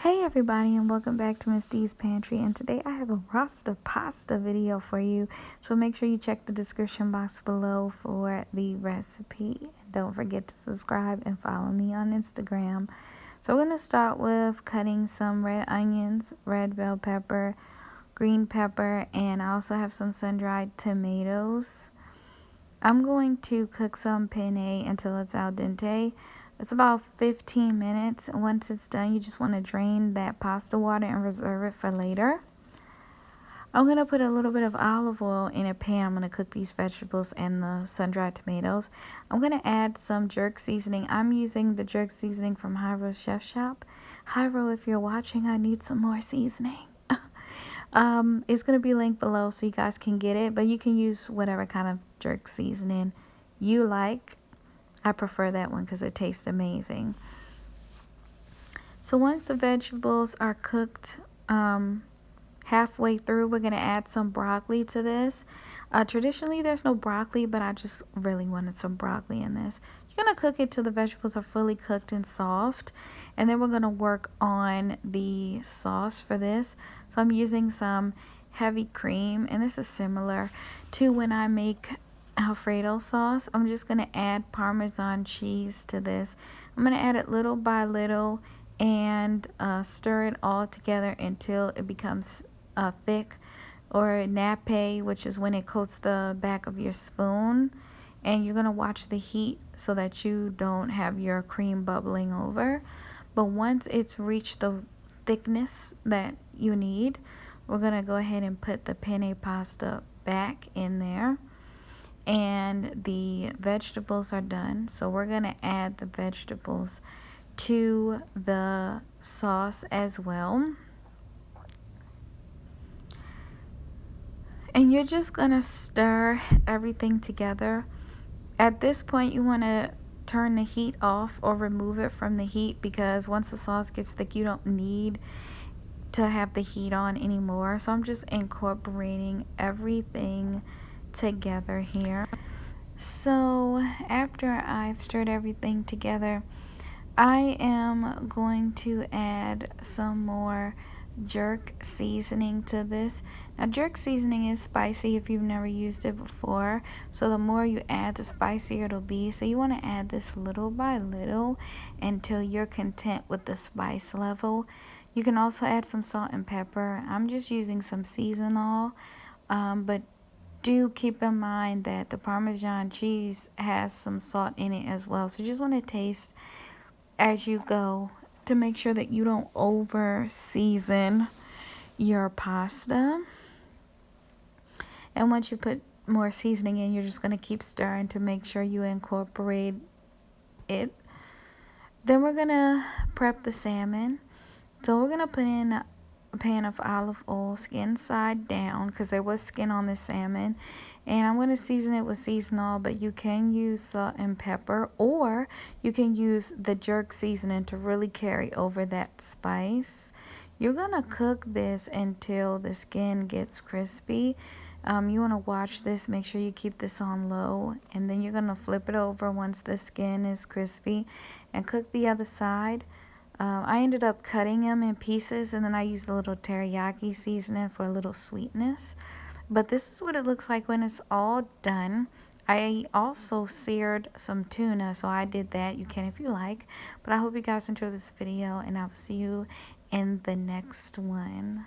Hey everybody, and welcome back to Miss D's Pantry, and today I have a Rasta pasta video for you, so make sure you check the description box below for the recipe. And don't forget to subscribe and follow me on Instagram. So we're going to start with cutting some red onions, red bell pepper, green pepper, and I also have some sun-dried tomatoes. I'm going to cook some penne until it's al dente. It's about 15 minutes. Once it's done, you just want to drain that pasta water and reserve it for later. I'm going to put a little bit of olive oil in a pan. I'm going to cook these vegetables and the sun-dried tomatoes. I'm going to add some jerk seasoning. I'm using the jerk seasoning from Hyro's Chef Shop. Hyro, if you're watching, I need some more seasoning. It's going to be linked below so you guys can get it, but you can use whatever kind of jerk seasoning you like. I prefer that one because it tastes amazing. So once the vegetables are cooked halfway through, we're going to add some broccoli to this. Traditionally, there's no broccoli, but I just really wanted some broccoli in this. You're going to cook it till the vegetables are fully cooked and soft. And then we're going to work on the sauce for this. So I'm using some heavy cream, and this is similar to when I make Alfredo sauce. I'm just going to add Parmesan cheese to this. I'm going to add it little by little and stir it all together until it becomes thick, or nappe, which is when it coats the back of your spoon. And you're going to watch the heat so that you don't have your cream bubbling over. But once it's reached the thickness that you need, we're going to go ahead and put the penne pasta back in there. And the vegetables are done, so we're going to add the vegetables to the sauce as well. And you're just going to stir everything together. At this point, you want to turn the heat off or remove it from the heat, because once the sauce gets thick, you don't need to have the heat on anymore. So I'm just incorporating everything together here. So after I've stirred everything together, I am going to add some more jerk seasoning to this. Now, jerk seasoning is spicy if you've never used it before, so the more you add, the spicier it'll be. So you want to add this little by little until you're content with the spice level. You can also add some salt and pepper. I'm just using some seasonal, but do keep in mind that the Parmesan cheese has some salt in it as well. So you just want to taste as you go to make sure that you don't over season your pasta. And once you put more seasoning in, you're just going to keep stirring to make sure you incorporate it. Then we're going to prep the salmon. So we're going to put in a pan of olive oil, skin side down, because there was skin on the salmon. And I'm going to season it with seasonal, but you can use salt and pepper, or you can use the jerk seasoning to really carry over that spice. You're going to cook this until the skin gets crispy. You want to watch this, make sure you keep this on low, and then you're going to flip it over once the skin is crispy and cook the other side. I ended up cutting them in pieces, and then I used a little teriyaki seasoning for a little sweetness. But this is what it looks like when it's all done. I also seared some tuna, so I did that. You can if you like. But I hope you guys enjoy this video, and I will see you in the next one.